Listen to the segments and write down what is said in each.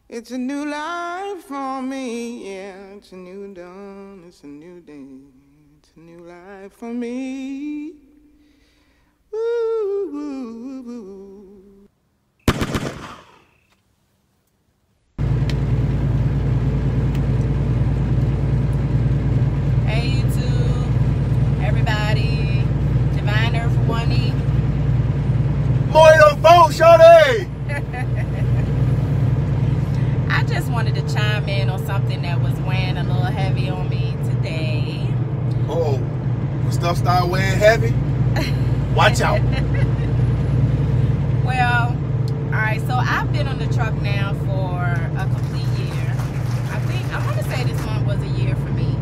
It's a new life for me, yeah. It's a new dawn, it's a new day. It's a new life for me. Woo, woo, woo. Hey YouTube, everybody, Divine Earth Oney. More than phone, shorty! I just wanted to chime in on something that was weighing a little heavy on me today. Oh, when stuff start weighing heavy, watch out. Well, alright, so I've been on the truck now for a complete year. I want to say this month was a year for me.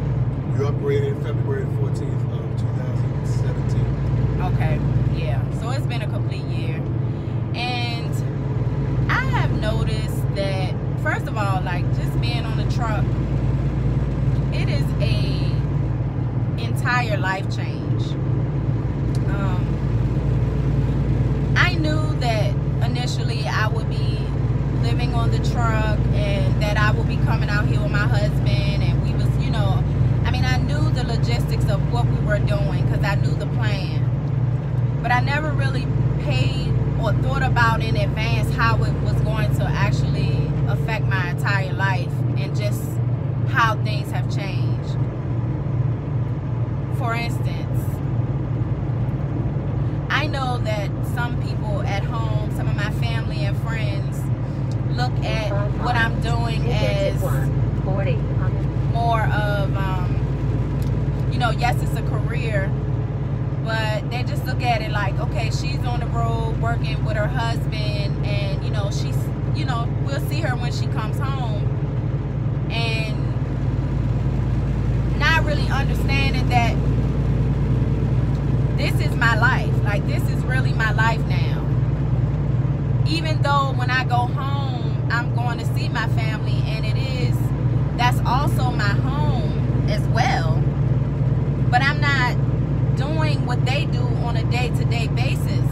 You upgraded February 14th of 2017. Okay, yeah. So it's been a complete year. And I have noticed that, first of all, like just being on the truck, it is a entire life change. I knew that initially I would be living on the truck and that I would be coming out here with my husband, and we was, you know, I mean, I knew the logistics of what we were doing because I knew the plan. But I never really paid or thought about in advance how it was going to actually affect my entire life and just how things have changed. For instance, I know that some people at home, some of my family and friends, look at what I'm doing as more of, you know, yes, it's a career, but they just look at it like, okay, she's on the road working with her husband, and, you know, she's, you know, we'll see her when she comes home, and not really understanding that this is my life. Like, this is really my life now. Even though when I go home, I'm going to see my family, and that's also my home as well. But I'm not doing what they do on a day-to-day basis.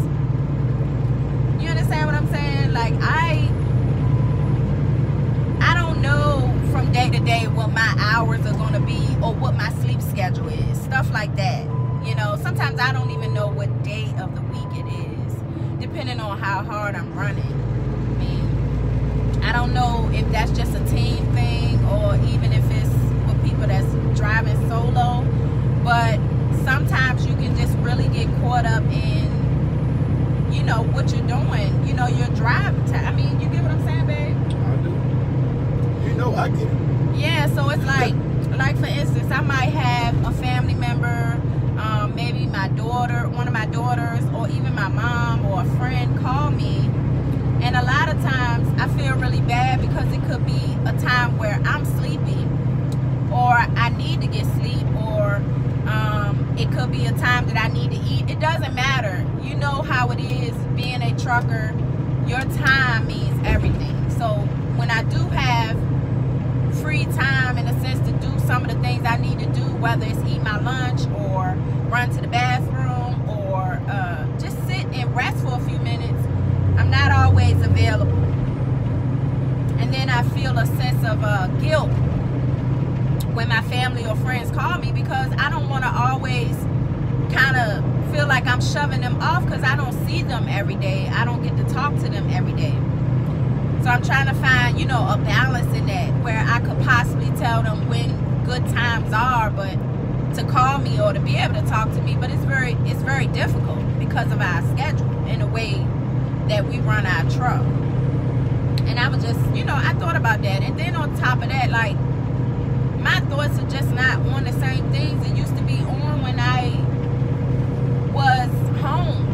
You understand what I'm saying? Like, I don't know from day to day what my hours are going to be or what my sleep schedule is. Stuff like that. You know, sometimes I don't even know what day of the week it is, depending on how hard I'm running. I mean, I don't know if that's just a team thing or even if it's with people that's driving solo, but sometimes you can just really get caught up in, you know, what you're doing. You know, your driving time. I mean, you get what I'm saying, babe? I do. You know I get it. Yeah, so it's like for instance, I might have a family member, maybe my daughter, one of my daughters, or even my mom or a friend call me, and a lot of times I feel really bad because it could be a time where I'm sleepy or I need to get sleep, or it could be a time that I need to eat. It doesn't matter. You know how it is being a trucker. Your time means everything. So when I do have free time, in a sense, to do some of the things I need to do, whether it's eat my lunch or run to the bathroom or just sit and rest for a few minutes, I'm not always available. And then I feel a sense of guilt when my family or friends call me, because I don't want to always kind of feel like I'm shoving them off because I don't see them every day. I don't get to talk to them every day. So I'm trying to find, you know, a balance in that where I could possibly tell them when good times are, but to call me or to be able to talk to me. But it's very difficult because of our schedule and the way that we run our truck. And I was just, you know, I thought about that. And then on top of that, like, my thoughts are just not on the same things it used to be on when I was home.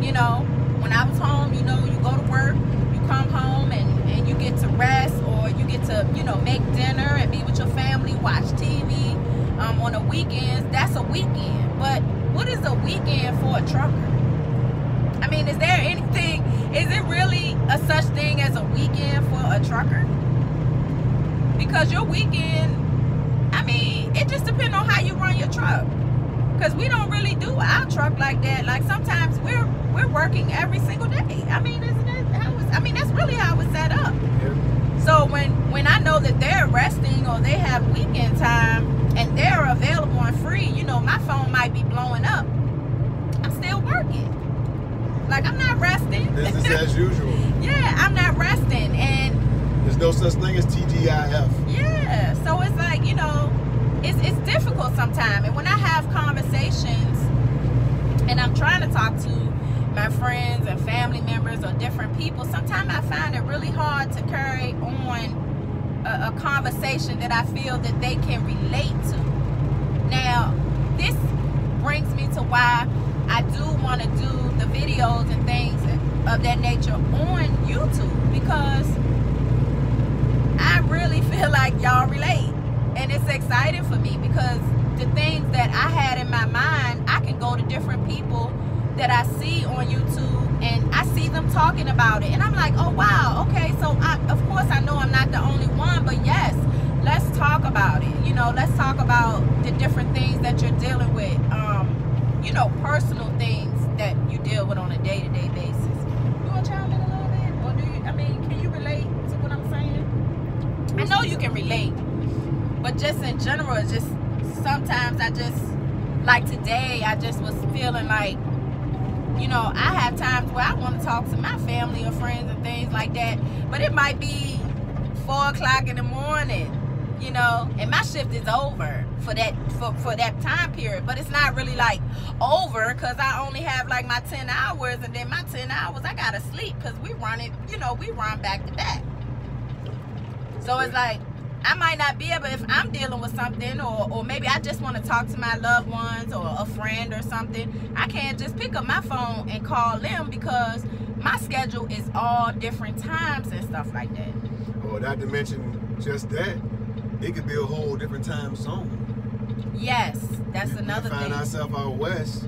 You know, when I was home, you know, you go to work, you come home and you get to rest, or you get to, you know, make dinner and be with your family, watch TV. On the weekends, that's a weekend. But what is a weekend for a trucker? I mean, is there anything, is it really a such thing as a weekend for a trucker? Because your weekend, I mean, it just depends on how you run your truck. Because we don't really do our truck like that. Like, sometimes we're working every single day. I mean, isn't it how it's, I mean, that's really how it's set up. Yeah. So when I know that they're resting or they have weekend time and they're available and free, you know, my phone might be blowing up. I'm still working. Like, I'm not resting. Business as usual. Yeah, I'm not resting. And there's no such thing as TGIF. yeah, so it's like, you know, it's difficult sometimes. And when I have conversations and I'm trying to talk to my friends and family members or different people, sometimes I find it really hard to carry on a conversation that I feel that they can relate to. Now, this brings me to why I do want to do the videos and things of that nature on YouTube, because I really feel like y'all relate. And it's exciting for me because the things that I had in my mind, I can go to different people that I see on YouTube and I see them talking about it. And I'm like, oh, wow, okay, so of course I know I'm not the only one, but yes, let's talk about it. You know, let's talk about the different things that you're dealing with, you know, personal things that you deal with on a day-to-day basis. You want to chime in a little bit? Or do you, I mean, can you relate to what I'm saying? I know you can relate, but just in general, it's just sometimes I just, like today, I just was feeling like, you know, I have times where I want to talk to my family or friends and things like that, but it might be 4 o'clock in the morning, you know, and my shift is over for that time period, but it's not really like over because I only have like my 10 hours, and then my 10 hours I gotta sleep because we run it, you know, we run back to back. So it's like I might not be able, if I'm dealing with something, or maybe I just want to talk to my loved ones or a friend or something, I can't just pick up my phone and call them because my schedule is all different times and stuff like that. Well, not to mention just that, it could be a whole different time zone. Yes, that's another thing. We find ourselves out west,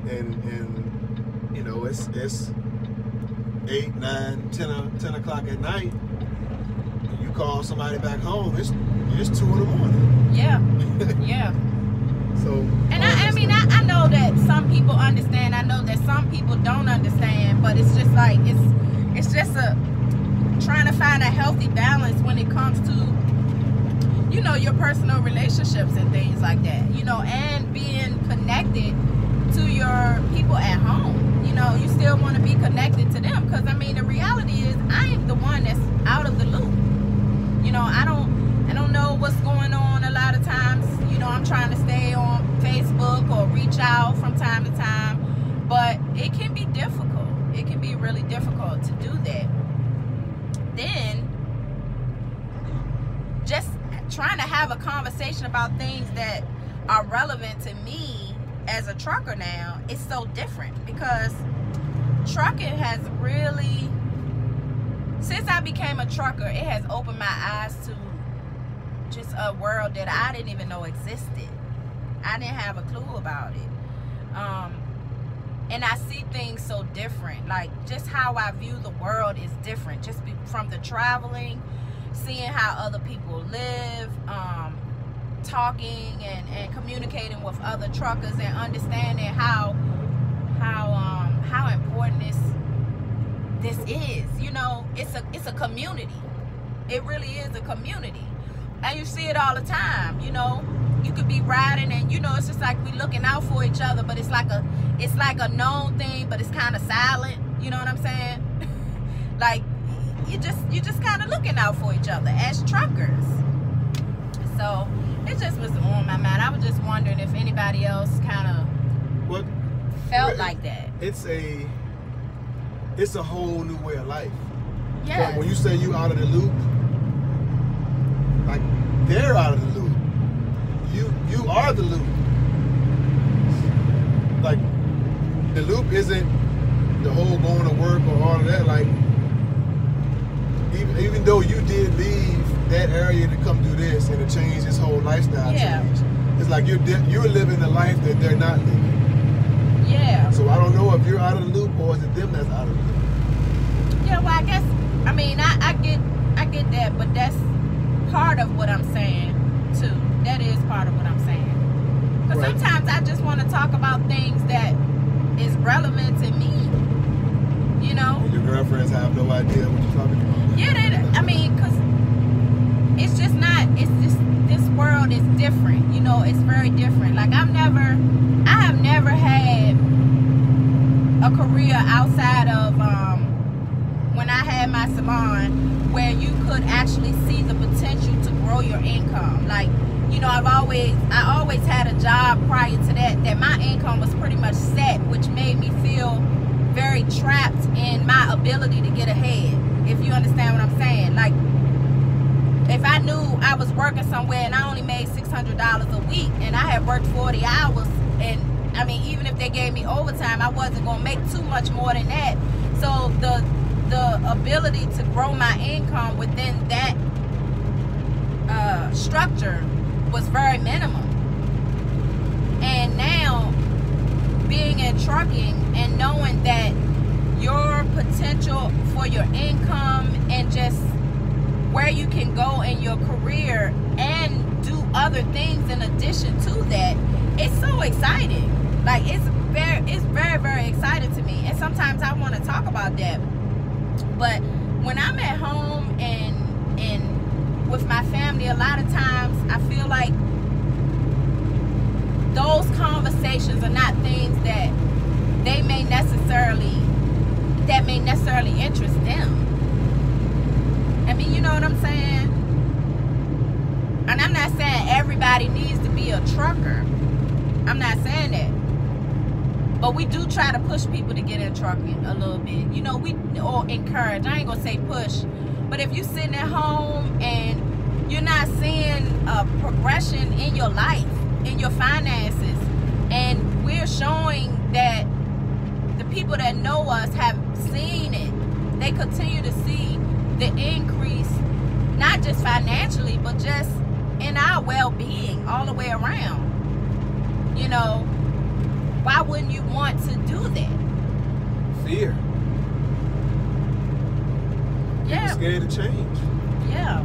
and you know, it's 8, 9, 10 o'clock at night. You call somebody back home, it's 2 in the morning. Yeah, yeah. So, and I mean, I know that some people understand. I know that some people don't understand, but it's just like it's just trying to find a healthy balance when it comes to, you know, your personal relationships and things like that, you know, and being connected to your people at home. You know, you still want to be connected to them, because I mean, the reality is I am the one that's out of the loop. You know, I don't know what's going on a lot of times. You know, I'm trying to stay on Facebook or reach out from time to time, but it can be difficult. It can be really difficult to do that. Then just trying to have a conversation about things that are relevant to me as a trucker now is so different, because trucking has really, since I became a trucker, it has opened my eyes to just a world that I didn't even know existed. I didn't have a clue about it. And I see things so different. Like, just how I view the world is different. Just from the traveling, seeing how other people live, talking and communicating with other truckers, and understanding how important this is. You know, it's a community. It really is a community, and you see it all the time. You know, you could be riding, and you know, it's just like we looking out for each other, but it's like a known thing, but it's kind of silent. You know what I'm saying? Like, you just kind of looking out for each other as truckers. So it just was on my mind. I was just wondering if anybody else kind of felt like that. It's a whole new way of life. Yeah. So when you say you out of the loop, like, they're out of the loop. You are the loop. Like, the loop isn't the whole going to work or all of that. Like, even though you did leave that area to come do this and to change this whole lifestyle change, it's like you're living the life that they're not living. Yeah. So I don't know if you're out of the loop or is it them that's out of the loop. Yeah, well, I guess, I mean, I get that, but that's part of what I'm saying too. That is part of what I'm saying. Because sometimes I just want to talk about things that is relevant to me. you know. And your girlfriends have no idea what you're talking about. Yeah, I mean, because it's just not, it's just, this world is different, you know, it's very different. Like, I have never had a career outside of when I had my salon, where you could actually see the potential to grow your income. Like, you know, I always had a job prior to that my income was pretty much set, which made me feel very trapped in my ability to get ahead, if you understand what I'm saying. Like, if I knew I was working somewhere and I only made $600 a week and I had worked 40 hours, and I mean, even if they gave me overtime, I wasn't going to make too much more than that. So the ability to grow my income within that structure was very minimum. And now, being in trucking and knowing that your potential for your income and just where you can go in your career and do other things in addition to that, it's so exciting. Like, it's very, very exciting to me. And sometimes I want to talk about that. But when I'm at home and with my family, a lot of times I feel like those conversations are not things that may necessarily interest them. I mean, you know what I'm saying? And I'm not saying everybody needs to be a trucker. I'm not saying that. But we do try to push people to get in trucking a little bit. You know, or encourage. I ain't gonna say push. But if you're sitting at home and you're not seeing a progression in your life, in your finances, and we're showing that the people that know us have seen it, they continue to see the increase, not just financially, but just in our well-being all the way around. You know, why wouldn't you want to do that? Fear. Yeah. People scared to change. Yeah,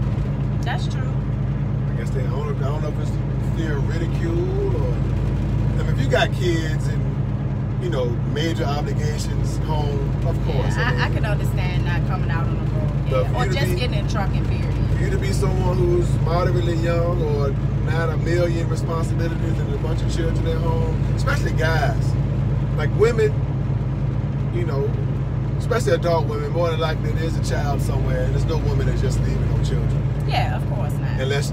that's true. I guess I don't know if it's fear of ridicule or, I mean, if you got kids and, you know, major obligations home, of course. Yeah, I could understand not coming out on the road. Yeah. Or just getting in trucking, period. For you to be someone who's moderately young or not a million responsibilities and a bunch of children at home, especially guys. Like women, you know, especially adult women, more than likely there's a child somewhere, and there's no woman that's just leaving no children. Yeah, of course not. Unless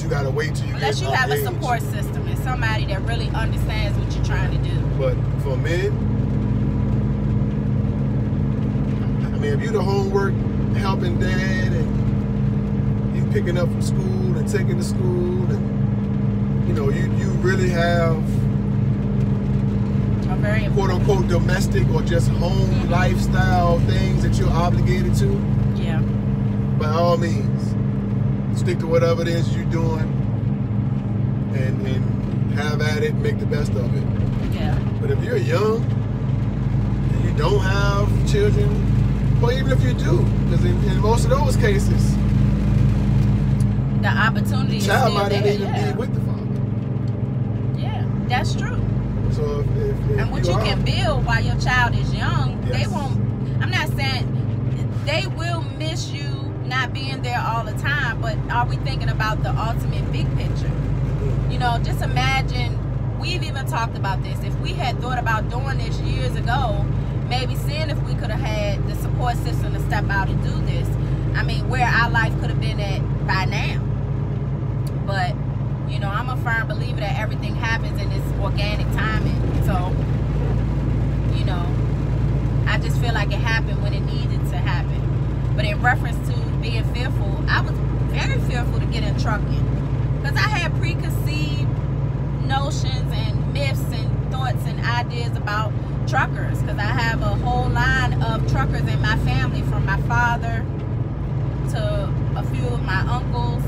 you gotta wait till you unless get you have age. a support system and somebody that really understands what you're trying to do. But for men, I mean, if you're the homework helping dad and you picking up from school and taking to school, and you know, you really have a very quote unquote domestic or just home lifestyle things that you're obligated to. Yeah. By all means, stick to whatever it is you're doing and have at it, make the best of it. Yeah. But if you're young and you don't have children, or even if you do, because in most of those cases, the opportunity the child might not there, even be with the father. Yeah, that's true. So if and what you can build while your child is young, yes. they won't, I'm not saying, they will miss you not being there all the time, but are we thinking about the ultimate big picture? You know, just imagine, we've even talked about this, if we had thought about doing this years ago, maybe seeing if we could have had the support system to step out and do this, I mean, where our life could have been at by now. But, you know, I'm a firm believer that everything happens in this organic timing. So, you know, I just feel like it happened when it needed to happen. But in reference to being fearful, I was very fearful to get in trucking. Because I had preconceived notions and myths and thoughts and ideas about truckers. Because I have a whole line of truckers in my family, from my father to a few of my uncles,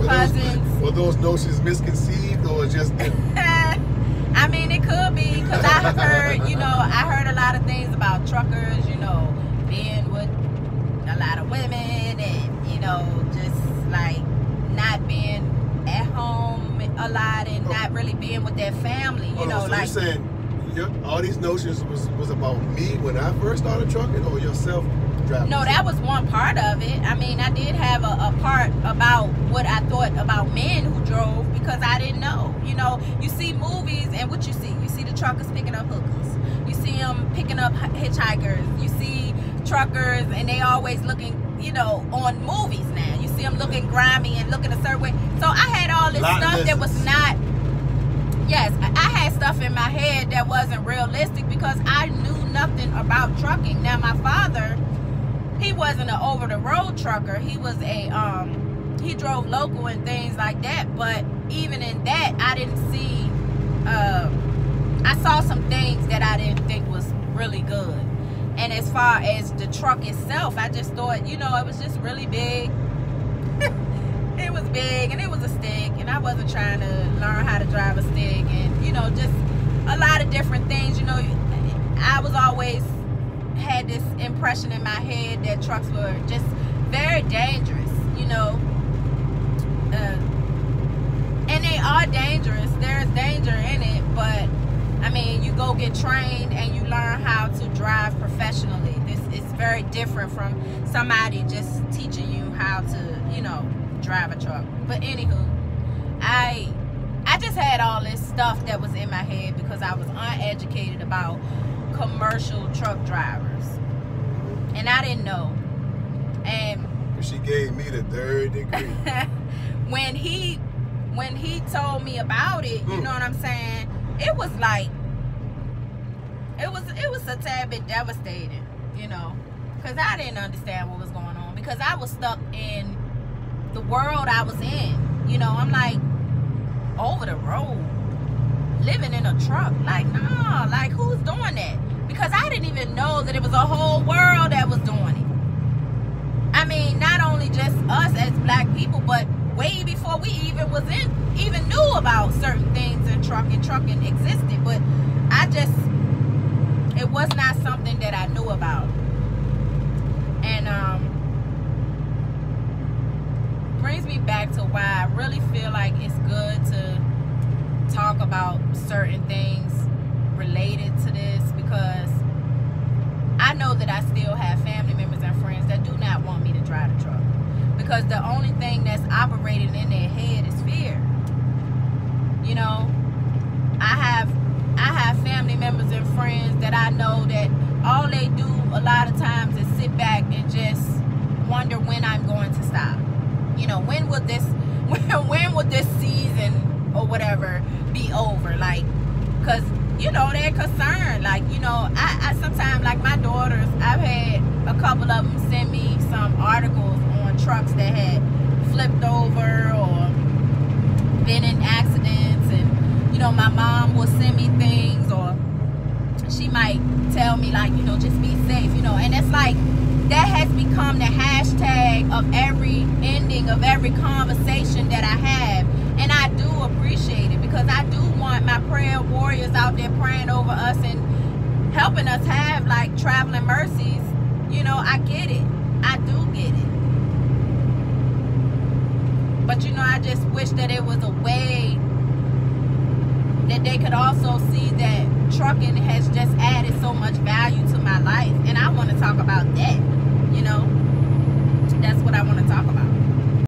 cousins. Were those notions misconceived or just... I mean, it could be, because I have heard, you know, I heard a lot of things about truckers, you know, being with a lot of women and, you know, just like not being at home a lot and not really being with their family, you know, so like... you're saying all these notions was about me when I first started trucking, or yourself driving? No, that was one part of it. I mean, I did have a part about what I thought about men who drove, because I didn't know. You know, you see movies, and what you see the truckers picking up hookers. You see them picking up hitchhikers. You see truckers, and they always looking, you know, on movies now. You see them looking grimy and looking a certain way. So I had all this stuff that was not, yes, I had stuff in my head that wasn't realistic because I knew nothing about trucking. Now, my father, he wasn't an over-the-road trucker. He was a, he drove local and things like that. But even in that, I didn't see, I saw some things that I didn't think was really good. And as far as the truck itself, I just thought, you know, it was just really big. It was big, and it was a stick, and I wasn't trying to learn how to drive a stick, and, you know, just a lot of different things. You know, I was always had this impression in my head that trucks were just very dangerous, you know. And they are dangerous. There's danger in it, but I mean, you go get trained and you learn how to drive professionally. This is very different from somebody just teaching you how to, you know, drive a truck. But anywho, I just had all this stuff that was in my head because I was uneducated about commercial truck drivers, and I didn't know. And she gave me the 3rd degree. when he told me about it, you know what I'm saying? It was like, it was a tad bit devastating, you know, because I didn't understand what was going on, because I was stuck in the world I was in. You know, I'm like, over the road, living in a truck, like, nah, like, who's doing that? Because I didn't even know that it was a whole world that was doing it. I mean, not only just us as black people, but way before we even knew about certain things in trucking existed. But it was not something that I knew about. And brings me back to why I really feel like it's good to talk about certain things related to this, because I know that I still have family members and friends that do not want me to drive the truck, because the only thing that's operating in their head is fear. You know, I have family members and friends that I know that all they do a lot of times is sit back and just wonder when I'm going to stop. You know, when would this season or whatever be over? Like, because, you know, they're concerned. Like, you know, I sometimes, like my daughters, I've had a couple of them send me some articles on trucks that had flipped over or been in accidents, and, you know, my mom will send me things, or she might tell me, like, you know, just be safe, you know. And it's like, that has become the hashtag of every ending of every conversation that I have. And I do appreciate it, because I do want my prayer warriors out there praying over us and helping us have, like, traveling mercies. You know, I get it. I do get it. But, you know, I just wish that it was a way that they could also see that trucking has just added so much value to my life. And I want to talk about that, you know. That's what I want to talk about.